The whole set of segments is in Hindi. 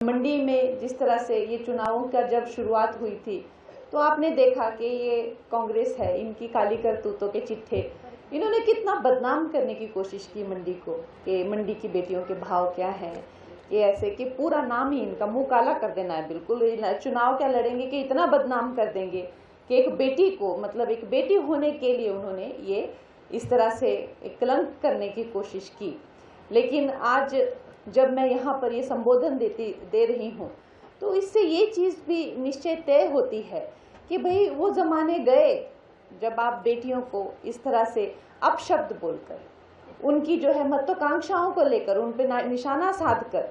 मंडी में जिस तरह से ये चुनावों का जब शुरुआत हुई थी तो आपने देखा कि ये कांग्रेस है, इनकी काली करतूतों के चिट्ठे, इन्होंने कितना बदनाम करने की कोशिश की मंडी को, कि मंडी की बेटियों के भाव क्या हैं, ये ऐसे कि पूरा नाम ही इनका मुंह काला कर देना है। बिल्कुल चुनाव क्या लड़ेंगे कि इतना बदनाम कर देंगे कि एक बेटी को, मतलब एक बेटी होने के लिए उन्होंने ये इस तरह से एक कलंक करने की कोशिश की। लेकिन आज जब मैं यहाँ पर ये संबोधन दे रही हूँ तो इससे ये चीज़ भी निश्चय तय होती है कि भाई वो ज़माने गए जब आप बेटियों को इस तरह से अपशब्द बोलकर, उनकी जो है महत्वाकांक्षाओं को लेकर उन पे निशाना साध कर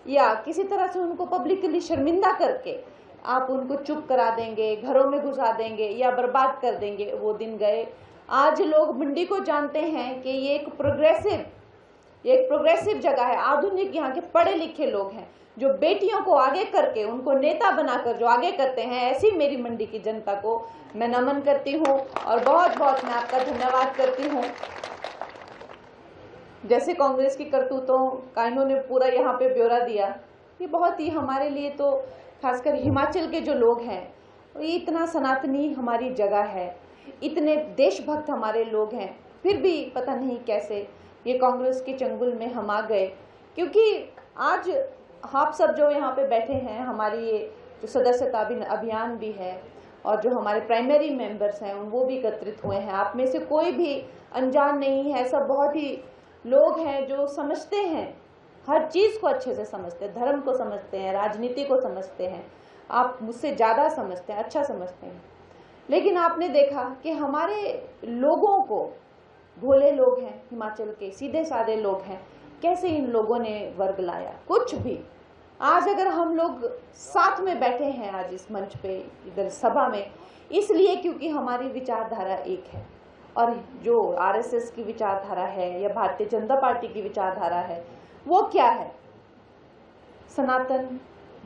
या किसी तरह से उनको पब्लिकली शर्मिंदा करके आप उनको चुप करा देंगे, घरों में घुसा देंगे या बर्बाद कर देंगे, वो दिन गए। आज लोग मंडी को जानते हैं कि ये एक प्रोग्रेसिव जगह है, आधुनिक, यहाँ के पढ़े लिखे लोग हैं जो बेटियों को आगे करके उनको नेता बनाकर जो आगे करते हैं। ऐसी मेरी मंडी की जनता को मैं नमन करती हूँ और बहुत बहुत मैं आपका धन्यवाद करती हूँ। जैसे कांग्रेस की करतूतों का इन्होंने पूरा यहाँ पे ब्यौरा दिया, ये बहुत ही हमारे लिए, तो खासकर हिमाचल के जो लोग हैं, ये इतना सनातनी हमारी जगह है, इतने देशभक्त हमारे लोग हैं, फिर भी पता नहीं कैसे ये कांग्रेस के चंगुल में हम आ गए। क्योंकि आज आप सब जो यहाँ पे बैठे हैं, हमारी ये जो सदस्यता अभियान भी है और जो हमारे प्राइमरी मेंबर्स हैं वो भी एकत्रित हुए हैं। आप में से कोई भी अनजान नहीं है, सब बहुत ही लोग हैं जो समझते हैं, हर चीज़ को अच्छे से समझते हैं, धर्म को समझते हैं, राजनीति को समझते हैं। आप मुझसे ज़्यादा समझते हैं, अच्छा समझते हैं। लेकिन आपने देखा कि हमारे लोगों को, भोले लोग हैं, हिमाचल के सीधे साधे लोग हैं, कैसे इन लोगों ने वर्ग लाया कुछ भी। आज अगर हम लोग साथ में बैठे हैं आज इस मंच पे, इधर सभा में, इसलिए क्योंकि हमारी विचारधारा एक है। और जो आरएसएस की विचारधारा है या भारतीय जनता पार्टी की विचारधारा है वो क्या है? सनातन,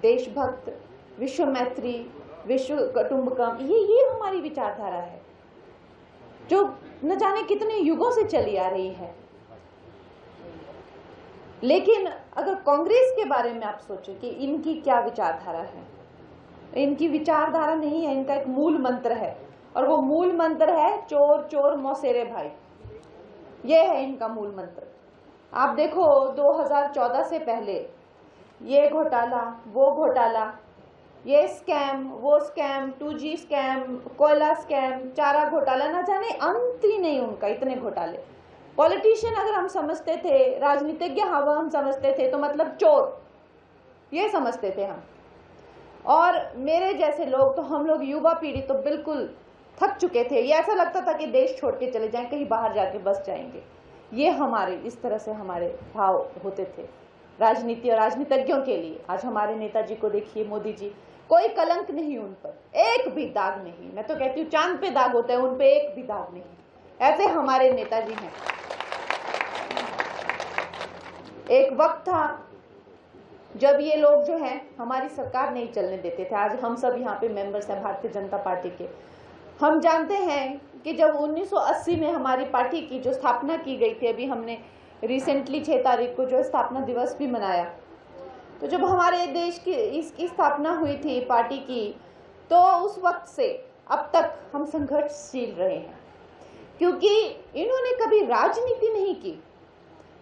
देशभक्त, विश्व मैत्री, विश्व कुटुंबकम, ये हमारी विचारधारा है जो न जाने कितने युगों से चली आ रही है। लेकिन अगर कांग्रेस के बारे में आप सोचें कि इनकी क्या विचारधारा है, इनकी विचारधारा नहीं है, इनका एक मूल मंत्र है और वो मूल मंत्र है चोर चोर मौसेरे भाई। ये है इनका मूल मंत्र। आप देखो 2014 से पहले ये घोटाला, वो घोटाला, ये स्कैम, वो स्कैम, 2G स्कैम, कोयला स्कैम, चारा घोटाला, ना जाने अंत ही नहीं उनका, इतने घोटाले। पॉलिटिशियन अगर हम समझते थे, राजनीतिज्ञ हवा हम समझते थे तो मतलब चोर, ये समझते थे हम। और मेरे जैसे लोग, तो हम लोग युवा पीढ़ी तो बिल्कुल थक चुके थे। ये ऐसा लगता था कि देश छोड़ के चले जाएं, कहीं बाहर जाके बस जाएंगे। ये हमारे, इस तरह से हमारे भाव होते थे राजनीति और राजनीतिज्ञों के लिए। आज हमारे नेताजी को देखिए, मोदी जी, कोई कलंक नहीं उन पर, एक भी दाग नहीं। मैं तो कहती हूँ चांद पे दाग होता है, उन पे एक भी दाग नहीं। ऐसे हमारे नेताजी हैं। एक वक्त था जब ये लोग जो हैं हमारी सरकार नहीं चलने देते थे। आज हम सब यहाँ पे मेंबर्स हैं भारतीय जनता पार्टी के। हम जानते हैं कि जब 1980 में हमारी पार्टी की जो स्थापना की गई थी, अभी हमने रिसेंटली 6 तारीख को जो स्थापना दिवस भी मनाया, तो जब हमारे देश की इसकी स्थापना हुई थी पार्टी की, तो उस वक्त से अब तक हम संघर्षशील रहे हैं। क्योंकि इन्होंने कभी राजनीति नहीं की,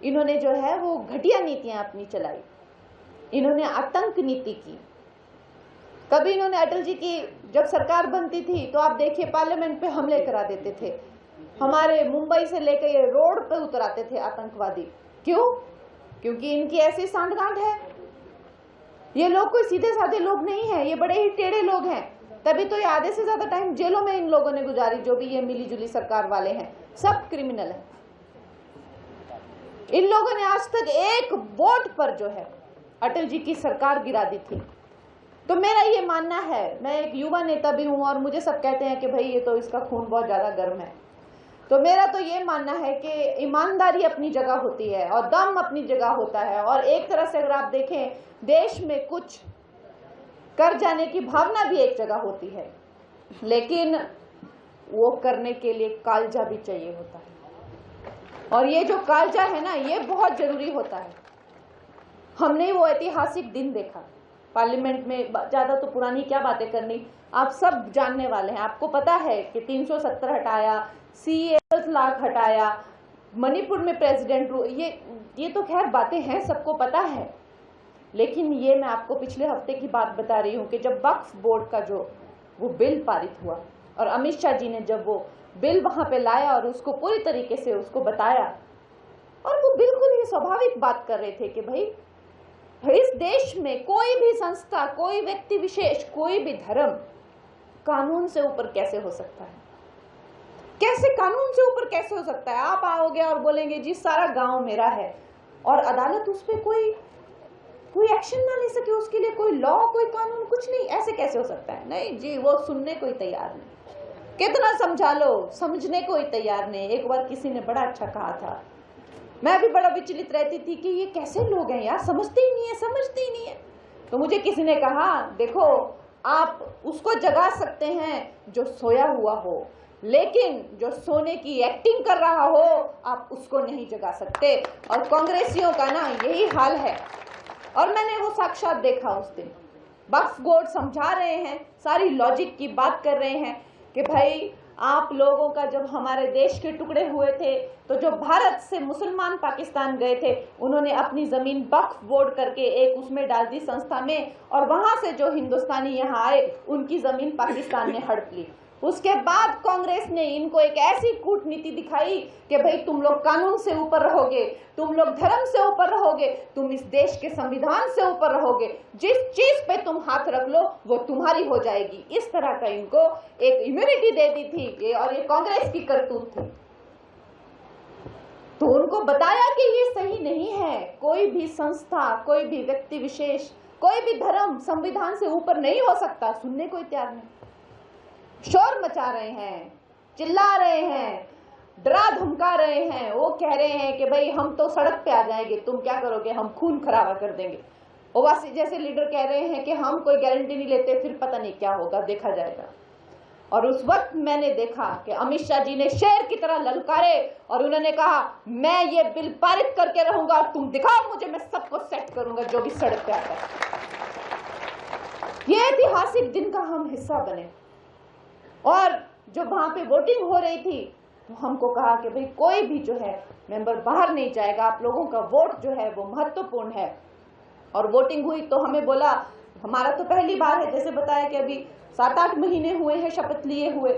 इन्होंने जो है वो घटिया नीतियां अपनी चलाई, इन्होंने आतंक नीति की। कभी इन्होंने अटल जी की जब सरकार बनती थी तो आप देखिए पार्लियामेंट पे हमले करा देते थे, हमारे मुंबई से लेकर ये रोड पे उतराते थे आतंकवादी। क्यों? क्योंकि इनकी ऐसी सांठगांठ है। ये लोग कोई सीधे साधे लोग नहीं है, ये बड़े ही टेढ़े लोग हैं। तभी तो ये आधे से ज्यादा टाइम जेलों में इन लोगों ने गुजारी, जो भी ये मिली जुली सरकार वाले हैं, सब क्रिमिनल हैं। इन लोगों ने आज तक एक वोट पर जो है अटल जी की सरकार गिरा दी थी। तो मेरा ये मानना है, मैं एक युवा नेता भी हूं और मुझे सब कहते हैं कि भाई ये तो इसका खून बहुत ज्यादा गर्म है, तो मेरा तो ये मानना है कि ईमानदारी अपनी जगह होती है और दम अपनी जगह होता है। और एक तरह से अगर आप देखें, देश में कुछ कर जाने की भावना भी एक जगह होती है, लेकिन वो करने के लिए कालजा भी चाहिए होता है। और ये जो कालजा है ना, ये बहुत जरूरी होता है। हमने वो ऐतिहासिक दिन देखा पार्लियामेंट में ज़्यादा तो पुरानी क्या बातें करनी, आप सब जानने वाले हैं। आपको पता है कि 370 हटाया, CA 10 लाख हटाया, मणिपुर में प्रेसिडेंट रूल, ये तो खैर बातें हैं, सबको पता है। लेकिन ये मैं आपको पिछले हफ्ते की बात बता रही हूँ कि जब वक्फ बोर्ड का जो वो बिल पारित हुआ और अमित शाह जी ने जब वो बिल वहां पे लाया और उसको पूरी तरीके से उसको बताया, और वो बिल्कुल ही स्वाभाविक बात कर रहे थे कि भाई इस देश में कोई भी संस्था, कोई व्यक्ति विशेष, कोई भी धर्म कानून से ऊपर कैसे हो सकता है, कैसे कानून से ऊपर कैसे हो सकता है। आप आओगे और बोलेंगे जी सारा गांव मेरा है और अदालत उस पर कोई एक्शन ना ले सके, उसके लिए कोई लॉ, कोई कानून, कुछ नहीं, ऐसे कैसे हो सकता है। नहीं जी, वो सुनने को ही तैयार नहीं, कितना समझा लो, समझने को ही तैयार नहीं। एक बार किसी ने बड़ा अच्छा कहा था, मैं भी बड़ा विचलित रहती थी कि ये कैसे लोग हैं यार, समझते ही नहीं है, समझते ही नहीं है। तो मुझे किसी ने कहा देखो आप उसको जगा सकते हैं जो सोया हुआ हो, लेकिन जो सोने की एक्टिंग कर रहा हो आप उसको नहीं जगा सकते। और कांग्रेसियों का ना यही हाल है। और मैंने वो साक्षात देखा उस दिन। वक्फ बोर्ड समझा रहे हैं, सारी लॉजिक की बात कर रहे हैं कि भाई आप लोगों का जब हमारे देश के टुकड़े हुए थे तो जो भारत से मुसलमान पाकिस्तान गए थे उन्होंने अपनी जमीन वक्फ बोर्ड करके एक उसमें डाल दी संस्था में, और वहां से जो हिंदुस्तानी यहाँ आए उनकी जमीन पाकिस्तान ने हड़प ली। उसके बाद कांग्रेस ने इनको एक ऐसी कूटनीति दिखाई कि भाई तुम लोग कानून से ऊपर रहोगे, तुम लोग धर्म से ऊपर रहोगे, तुम इस देश के संविधान से ऊपर रहोगे, जिस चीज पे तुम हाथ रख लो वो तुम्हारी हो जाएगी। इस तरह का इनको एक इम्यूनिटी दे दी थी और ये कांग्रेस की करतूत थी। तो उनको बताया कि ये सही नहीं है, कोई भी संस्था, कोई भी व्यक्ति विशेष, कोई भी धर्म संविधान से ऊपर नहीं हो सकता। सुनने को तैयार नहीं, शोर मचा रहे हैं, चिल्ला रहे हैं, डरा धमका रहे हैं। वो कह रहे हैं कि भाई हम तो सड़क पे आ जाएंगे, तुम क्या करोगे, हम खून खराबा कर देंगे। ओवैसी जैसे लीडर कह रहे हैं कि हम कोई गारंटी नहीं लेते, फिर पता नहीं क्या होगा, देखा जाएगा। और उस वक्त मैंने देखा कि अमित शाह जी ने शेर की तरह ललकारे और उन्होंने कहा मैं ये बिल पारित करके रहूंगा और तुम दिखाओ मुझे, मैं सबको सेट करूंगा जो भी सड़क पे आता है। ये ऐतिहासिक दिन का हम हिस्सा बने। और जब वहां पे वोटिंग हो रही थी तो हमको कहा कि भाई कोई भी जो है मेंबर बाहर नहीं जाएगा, आप लोगों का वोट जो है वो महत्वपूर्ण है। और वोटिंग हुई तो हमें बोला, हमारा तो पहली बार है, जैसे बताया कि अभी 7-8 महीने हुए हैं शपथ लिए हुए,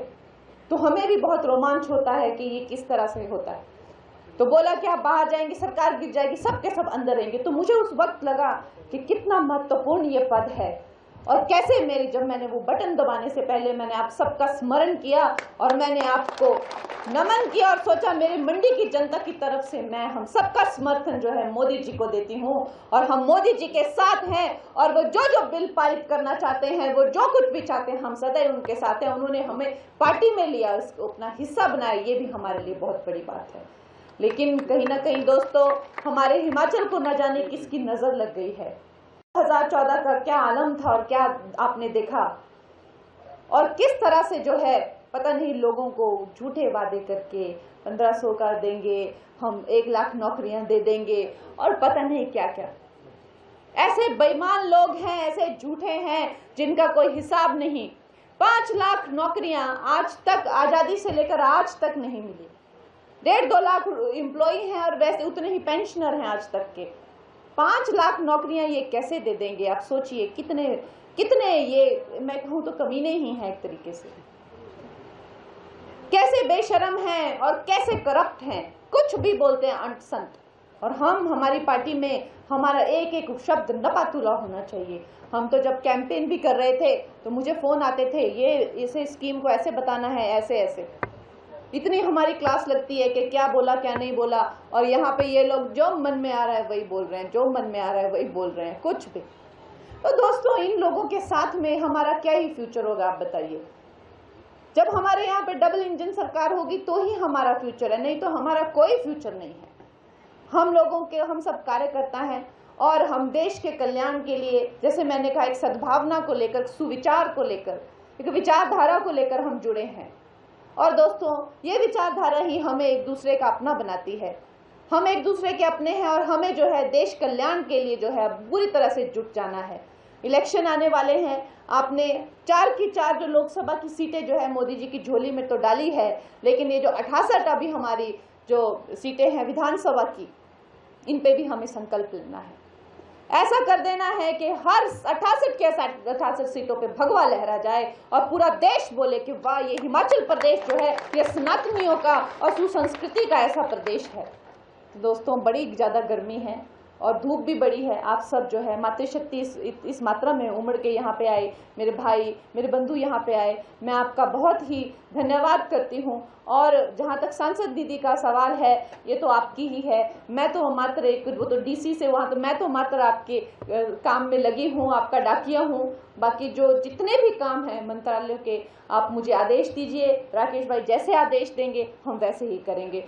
तो हमें भी बहुत रोमांच होता है कि ये किस तरह से होता है। तो बोला कि आप बाहर जाएंगे सरकार गिर जाएगी, सबके सब अंदर रहेंगे। तो मुझे उस वक्त लगा कि कितना महत्वपूर्ण ये पद है और कैसे जब मैंने वो बटन दबाने से पहले मैंने आप सबका स्मरण किया और मैंने आपको नमन किया और सोचा मेरी मंडी की जनता की तरफ से मैं हम सबका समर्थन जो है मोदी जी को देती हूँ और हम मोदी जी के साथ हैं। और वो जो बिल पारित करना चाहते हैं, वो जो कुछ भी चाहते हैं, हम सदैव उनके साथ हैं। उन्होंने हमें पार्टी में लिया, उसको अपना हिस्सा बनाया, ये भी हमारे लिए बहुत बड़ी बात है। लेकिन कहीं ना कहीं दोस्तों हमारे हिमाचल को न जाने किसकी नजर लग गई है। 2014 का क्या आलम था और क्या आपने देखा, और किस तरह से जो है पता नहीं लोगों को झूठे वादे करके 1500 का देंगे, हम 1 लाख नौकरियां दे देंगे और पता नहीं क्या क्या। ऐसे बेईमान लोग हैं, ऐसे झूठे हैं जिनका कोई हिसाब नहीं। 5 लाख नौकरियां आज तक आजादी से लेकर आज तक नहीं मिली। 1.5-2 लाख एम्प्लॉय हैं और वैसे उतने ही पेंशनर हैं आज तक के। 5 लाख नौकरियां ये कैसे दे देंगे? आप सोचिए कितने ये मैं कहूं तो कमीने ही हैं एक तरीके से, कैसे बेशरम हैं और कैसे करप्ट हैं, कुछ भी बोलते हैं अंट संत। और हमारी पार्टी में हमारा एक एक शब्द नपातुला होना चाहिए। हम तो जब कैंपेन भी कर रहे थे तो मुझे फोन आते थे, ये इसे स्कीम को ऐसे बताना है, ऐसे ऐसे। इतनी हमारी क्लास लगती है कि क्या बोला क्या नहीं बोला, और यहाँ पे ये लोग जो मन में आ रहा है वही बोल रहे हैं, जो मन में आ रहा है वही बोल रहे हैं, कुछ भी। तो दोस्तों इन लोगों के साथ में हमारा क्या ही फ्यूचर होगा, आप बताइए। जब हमारे यहाँ पे डबल इंजन सरकार होगी तो ही हमारा फ्यूचर है, नहीं तो हमारा कोई फ्यूचर नहीं है। हम सब कार्यकर्ता हैं और हम देश के कल्याण के लिए, जैसे मैंने कहा, एक सद्भावना को लेकर, सुविचार को लेकर, एक विचारधारा को लेकर हम जुड़े हैं। और दोस्तों ये विचारधारा ही हमें एक दूसरे का अपना बनाती है। हम एक दूसरे के अपने हैं और हमें जो है देश कल्याण के लिए जो है पूरी तरह से जुट जाना है। इलेक्शन आने वाले हैं, आपने 4 की 4 जो लोकसभा की सीटें जो है मोदी जी की झोली में तो डाली है, लेकिन ये जो 68 अभी हमारी जो सीटें हैं विधानसभा की, इन पे भी हमें संकल्प लेना है। ऐसा कर देना है कि हर 68 के 68 सीटों पे भगवा लहरा जाए और पूरा देश बोले कि वाह, ये हिमाचल प्रदेश जो है ये सनातनियों का और सुसंस्कृति का ऐसा प्रदेश है। दोस्तों, बड़ी ज़्यादा गर्मी है और धूप भी बड़ी है। आप सब जो है मातृशक्ति इस मात्रा में उमड़ के यहाँ पे आए, मेरे भाई मेरे बंधु यहाँ पे आए, मैं आपका बहुत ही धन्यवाद करती हूँ। और जहाँ तक सांसद दीदी का सवाल है, ये तो आपकी ही है, मैं तो मात्र एक वो तो डीसी से वहाँ, तो मैं तो मात्र आपके काम में लगी हूँ, आपका डाकिया हूँ। बाकी जो जितने भी काम हैं मंत्रालय के, आप मुझे आदेश दीजिए, राकेश भाई जैसे आदेश देंगे हम वैसे ही करेंगे।